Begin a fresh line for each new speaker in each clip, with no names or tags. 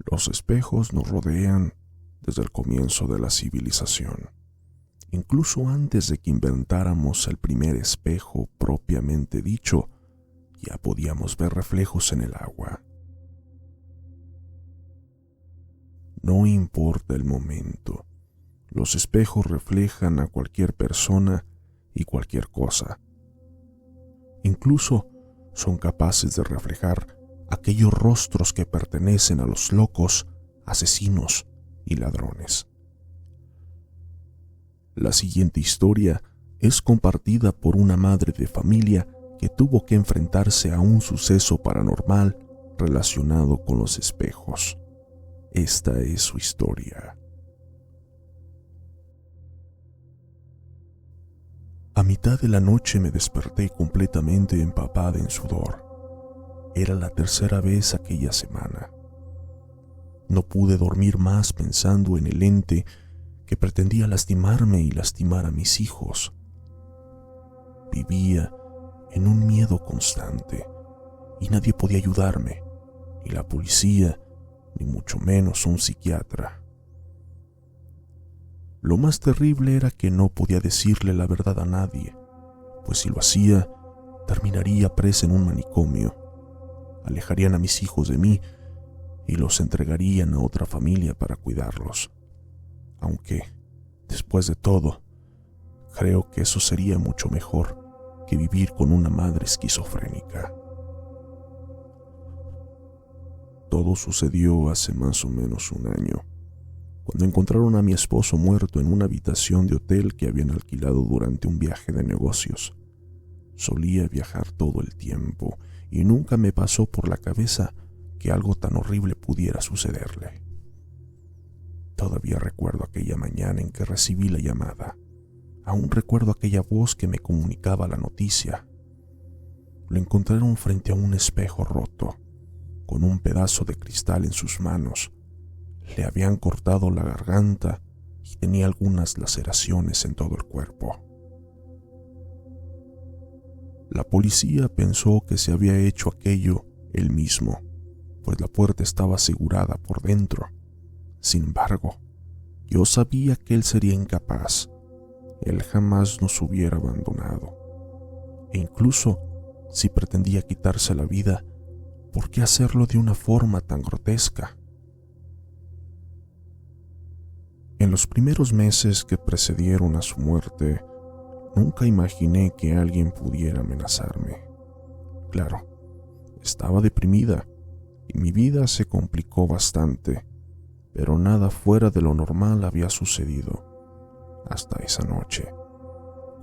Los espejos nos rodean desde el comienzo de la civilización. Incluso antes de que inventáramos el primer espejo propiamente dicho, ya podíamos ver reflejos en el agua. No importa el momento, los espejos reflejan a cualquier persona y cualquier cosa. Incluso son capaces de reflejar aquellos rostros que pertenecen a los locos, asesinos y ladrones. La siguiente historia es compartida por una madre de familia que tuvo que enfrentarse a un suceso paranormal relacionado con los espejos. Esta es su historia. A mitad de la noche me desperté completamente empapada en sudor. Era la tercera vez aquella semana. No pude dormir más pensando en el ente que pretendía lastimarme y lastimar a mis hijos. Vivía en un miedo constante y nadie podía ayudarme, ni la policía, ni mucho menos un psiquiatra. Lo más terrible era que no podía decirle la verdad a nadie, pues si lo hacía, terminaría presa en un manicomio. Alejarían a mis hijos de mí y los entregarían a otra familia para cuidarlos. Aunque, después de todo, creo que eso sería mucho mejor que vivir con una madre esquizofrénica. Todo sucedió hace más o menos un año, cuando encontraron a mi esposo muerto en una habitación de hotel que habían alquilado durante un viaje de negocios. Solía viajar todo el tiempo y nunca me pasó por la cabeza que algo tan horrible pudiera sucederle. Todavía recuerdo aquella mañana en que recibí la llamada. Aún recuerdo aquella voz que me comunicaba la noticia. Lo encontraron frente a un espejo roto, con un pedazo de cristal en sus manos. Le habían cortado la garganta y tenía algunas laceraciones en todo el cuerpo. La policía pensó que se había hecho aquello él mismo, pues la puerta estaba asegurada por dentro. Sin embargo, yo sabía que él sería incapaz. Él jamás nos hubiera abandonado. E incluso si pretendía quitarse la vida, ¿por qué hacerlo de una forma tan grotesca? En los primeros meses que precedieron a su muerte, nunca imaginé que alguien pudiera amenazarme. Claro, estaba deprimida y mi vida se complicó bastante, pero nada fuera de lo normal había sucedido hasta esa noche,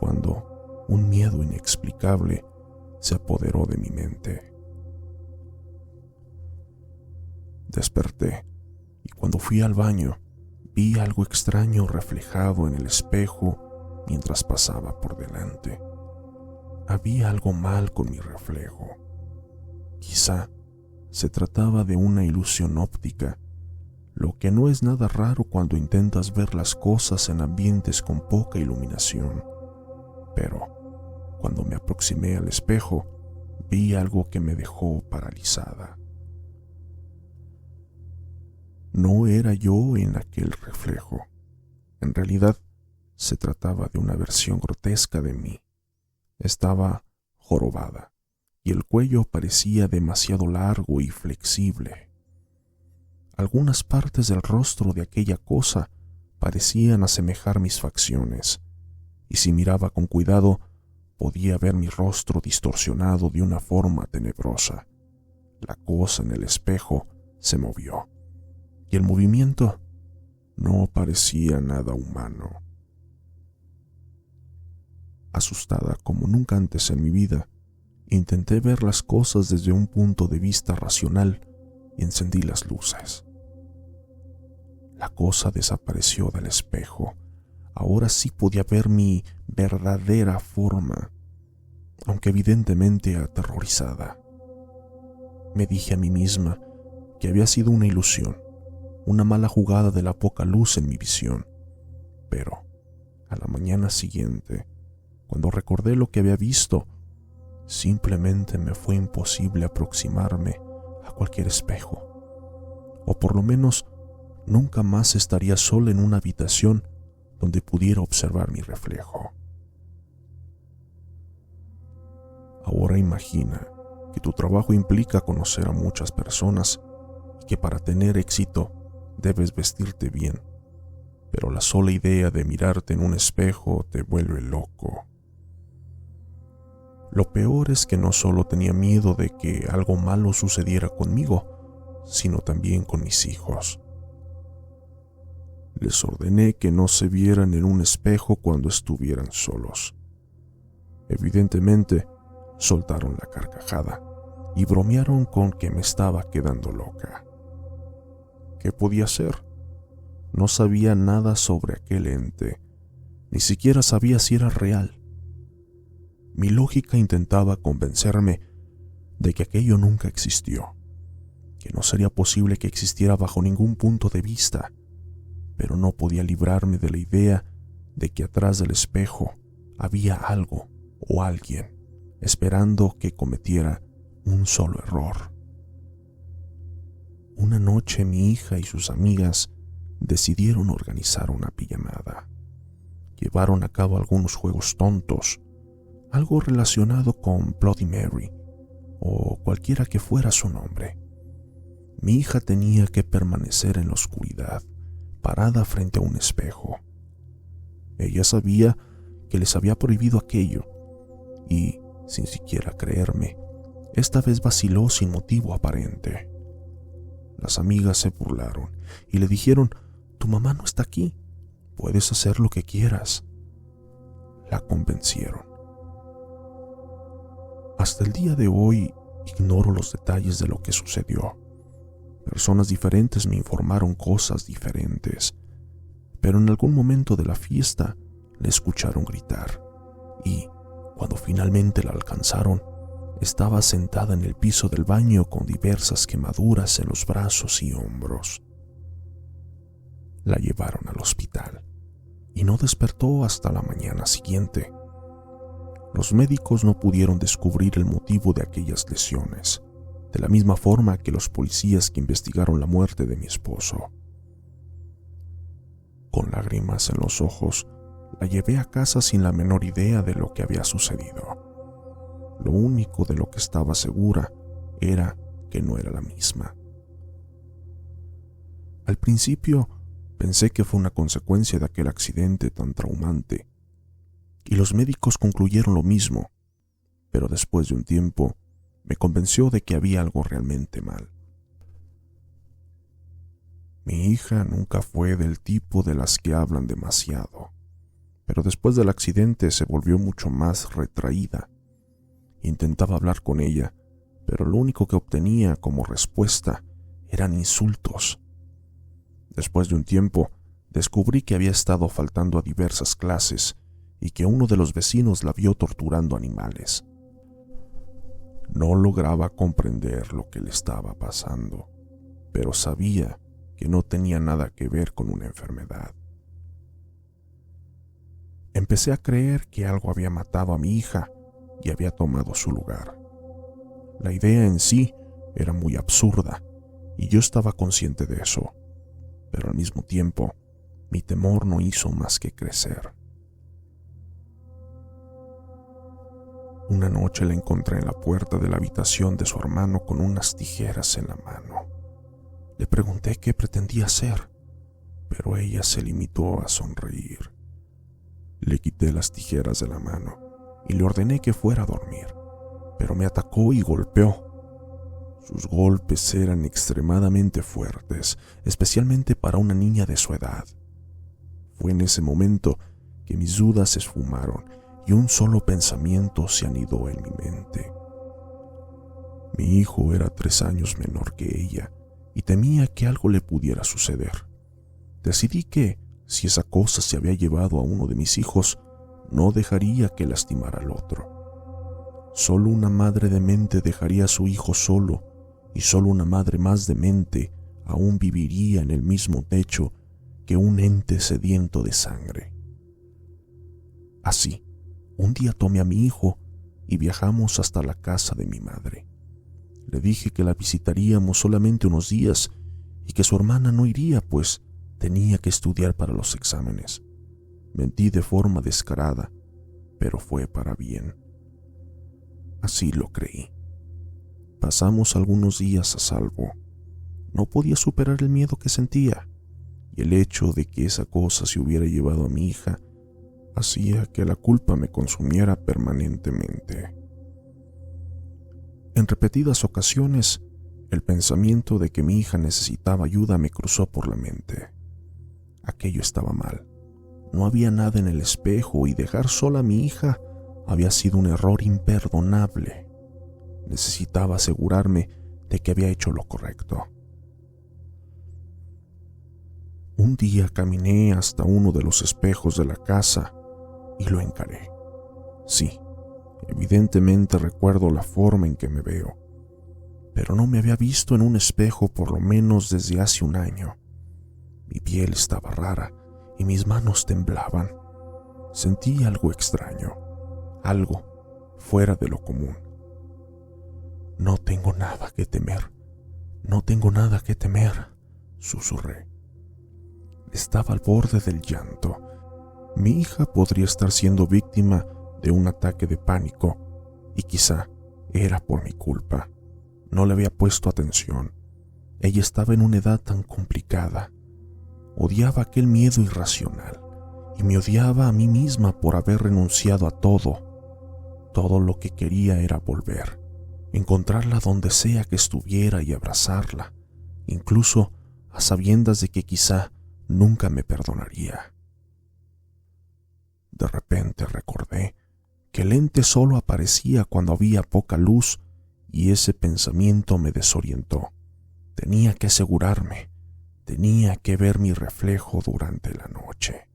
cuando un miedo inexplicable se apoderó de mi mente. Desperté y cuando fui al baño vi algo extraño reflejado en el espejo mientras pasaba por delante. Había algo mal con mi reflejo. Quizá se trataba de una ilusión óptica, lo que no es nada raro cuando intentas ver las cosas en ambientes con poca iluminación. Pero cuando me aproximé al espejo, vi algo que me dejó paralizada. No era yo en aquel reflejo. En realidad, se trataba de una versión grotesca de mí. Estaba jorobada y el cuello parecía demasiado largo y flexible. Algunas partes del rostro de aquella cosa parecían asemejar mis facciones, y si miraba con cuidado, podía ver mi rostro distorsionado de una forma tenebrosa. La cosa en el espejo se movió, y el movimiento no parecía nada humano. Asustada como nunca antes en mi vida, intenté ver las cosas desde un punto de vista racional y encendí las luces. La cosa desapareció del espejo. Ahora sí podía ver mi verdadera forma, aunque evidentemente aterrorizada. Me dije a mí misma que había sido una ilusión, una mala jugada de la poca luz en mi visión. Pero a la mañana siguiente, cuando recordé lo que había visto, simplemente me fue imposible aproximarme a cualquier espejo. o por lo menos nunca más estaría sola en una habitación donde pudiera observar mi reflejo. Ahora imagina que tu trabajo implica conocer a muchas personas y que para tener éxito debes vestirte bien, pero la sola idea de mirarte en un espejo te vuelve loco. Lo peor es que no solo tenía miedo de que algo malo sucediera conmigo, sino también con mis hijos. Les ordené que no se vieran en un espejo cuando estuvieran solos. Evidentemente, soltaron la carcajada y bromearon con que me estaba quedando loca. ¿Qué podía hacer? No sabía nada sobre aquel ente, ni siquiera sabía si era real. Mi lógica intentaba convencerme de que aquello nunca existió, que no sería posible que existiera bajo ningún punto de vista, pero no podía librarme de la idea de que atrás del espejo había algo o alguien esperando que cometiera un solo error. Una noche mi hija y sus amigas decidieron organizar una pijamada. Llevaron a cabo algunos juegos tontos, algo relacionado con Bloody Mary o cualquiera que fuera su nombre. Mi hija tenía que permanecer en la oscuridad, parada frente a un espejo. Ella sabía que les había prohibido aquello y, sin siquiera creerme, esta vez vaciló sin motivo aparente. Las amigas se burlaron y le dijeron: «Tu mamá no está aquí, puedes hacer lo que quieras». La convencieron. Hasta el día de hoy ignoro los detalles de lo que sucedió. Personas diferentes me informaron cosas diferentes, pero en algún momento de la fiesta le escucharon gritar y, cuando finalmente la alcanzaron, estaba sentada en el piso del baño con diversas quemaduras en los brazos y hombros. La llevaron al hospital y no despertó hasta la mañana siguiente. Los médicos no pudieron descubrir el motivo de aquellas lesiones, de la misma forma que los policías que investigaron la muerte de mi esposo. Con lágrimas en los ojos, la llevé a casa sin la menor idea de lo que había sucedido. Lo único de lo que estaba segura era que no era la misma. Al principio pensé que fue una consecuencia de aquel accidente tan traumante, y los médicos concluyeron lo mismo, pero después de un tiempo me convenció de que había algo realmente mal. Mi hija nunca fue del tipo de las que hablan demasiado, pero después del accidente se volvió mucho más retraída. Intentaba hablar con ella, pero lo único que obtenía como respuesta eran insultos. Después de un tiempo, descubrí que había estado faltando a diversas clases y que uno de los vecinos la vio torturando animales. No lograba comprender lo que le estaba pasando, pero sabía que no tenía nada que ver con una enfermedad. Empecé a creer que algo había matado a mi hija y había tomado su lugar. La idea en sí era muy absurda y yo estaba consciente de eso, pero al mismo tiempo mi temor no hizo más que crecer. Una noche la encontré en la puerta de la habitación de su hermano con unas tijeras en la mano. Le pregunté qué pretendía hacer, pero ella se limitó a sonreír. Le quité las tijeras de la mano y le ordené que fuera a dormir, pero me atacó y golpeó. Sus golpes eran extremadamente fuertes, especialmente para una niña de su edad. Fue en ese momento que mis dudas se esfumaron y un solo pensamiento se anidó en mi mente. Mi hijo era 3 años menor que ella y temía que algo le pudiera suceder. Decidí que, si esa cosa se había llevado a uno de mis hijos, no dejaría que lastimara al otro. Solo una madre demente dejaría a su hijo solo, y solo una madre más demente aún viviría en el mismo techo que un ente sediento de sangre. Así, un día tomé a mi hijo y viajamos hasta la casa de mi madre. Le dije que la visitaríamos solamente unos días y que su hermana no iría pues tenía que estudiar para los exámenes. Mentí de forma descarada, pero fue para bien. Así lo creí. Pasamos algunos días a salvo. No podía superar el miedo que sentía, y el hecho de que esa cosa se hubiera llevado a mi hija hacía que la culpa me consumiera permanentemente. En repetidas ocasiones, el pensamiento de que mi hija necesitaba ayuda me cruzó por la mente. Aquello estaba mal. No había nada en el espejo y dejar sola a mi hija había sido un error imperdonable. Necesitaba asegurarme de que había hecho lo correcto. Un día caminé hasta uno de los espejos de la casa y lo encaré. Sí, evidentemente recuerdo la forma en que me veo, pero no me había visto en un espejo por lo menos desde hace un año. Mi piel estaba rara y mis manos temblaban. Sentí algo extraño, algo fuera de lo común. No tengo nada que temer, no tengo nada que temer, susurré. Estaba al borde del llanto. Mi hija podría estar siendo víctima de un ataque de pánico y quizá era por mi culpa. No le había puesto atención. Ella estaba en una edad tan complicada. Odiaba aquel miedo irracional y me odiaba a mí misma por haber renunciado a todo. Todo lo que quería era volver, encontrarla donde sea que estuviera y abrazarla, incluso a sabiendas de que quizá nunca me perdonaría. De repente recordé que el ente solo aparecía cuando había poca luz y ese pensamiento me desorientó. Tenía que asegurarme, tenía que ver mi reflejo durante la noche.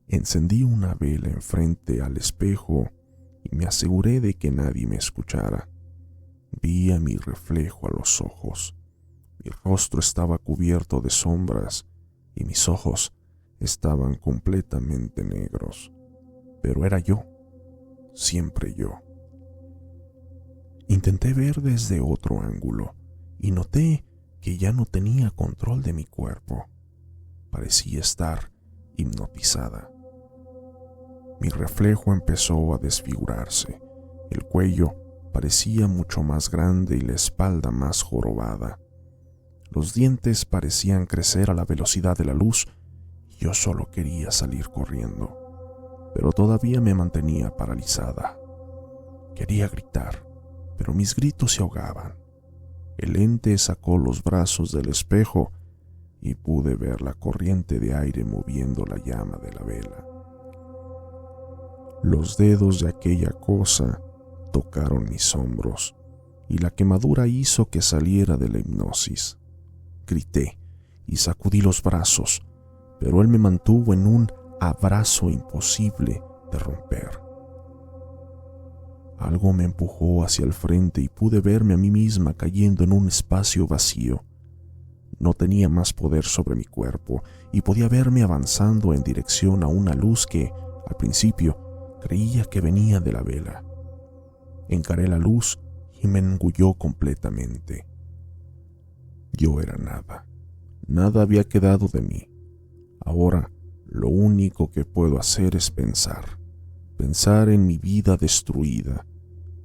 Encendí una vela enfrente al espejo y me aseguré de que nadie me escuchara. Vi a mi reflejo a los ojos. Mi rostro estaba cubierto de sombras y mis ojos estaban completamente negros. Pero era yo, siempre yo. Intenté ver desde otro ángulo y noté que ya no tenía control de mi cuerpo. Parecía estar hipnotizada. Mi reflejo empezó a desfigurarse. El cuello parecía mucho más grande y la espalda más jorobada. Los dientes parecían crecer a la velocidad de la luz y yo solo quería salir corriendo, pero todavía me mantenía paralizada. Quería gritar, pero mis gritos se ahogaban. El ente sacó los brazos del espejo y pude ver la corriente de aire moviendo la llama de la vela. Los dedos de aquella cosa tocaron mis hombros y la quemadura hizo que saliera de la hipnosis. Grité y sacudí los brazos, pero él me mantuvo en un abrazo imposible de romper. Algo me empujó hacia el frente y pude verme a mí misma cayendo en un espacio vacío. No tenía más poder sobre mi cuerpo y podía verme avanzando en dirección a una luz que, al principio, creía que venía de la vela. Encaré la luz y me engulló completamente. Yo era nada. Nada había quedado de mí. Ahora, lo único que puedo hacer es pensar. Pensar en mi vida destruida.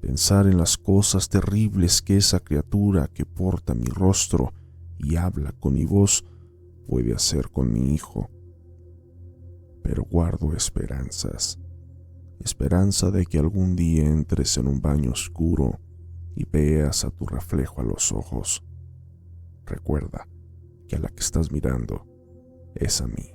Pensar en las cosas terribles que esa criatura que porta mi rostro y habla con mi voz puede hacer con mi hijo. Pero guardo esperanzas. Esperanza de que algún día entres en un baño oscuro y veas a tu reflejo a los ojos. Recuerda que a la que estás mirando es a mí.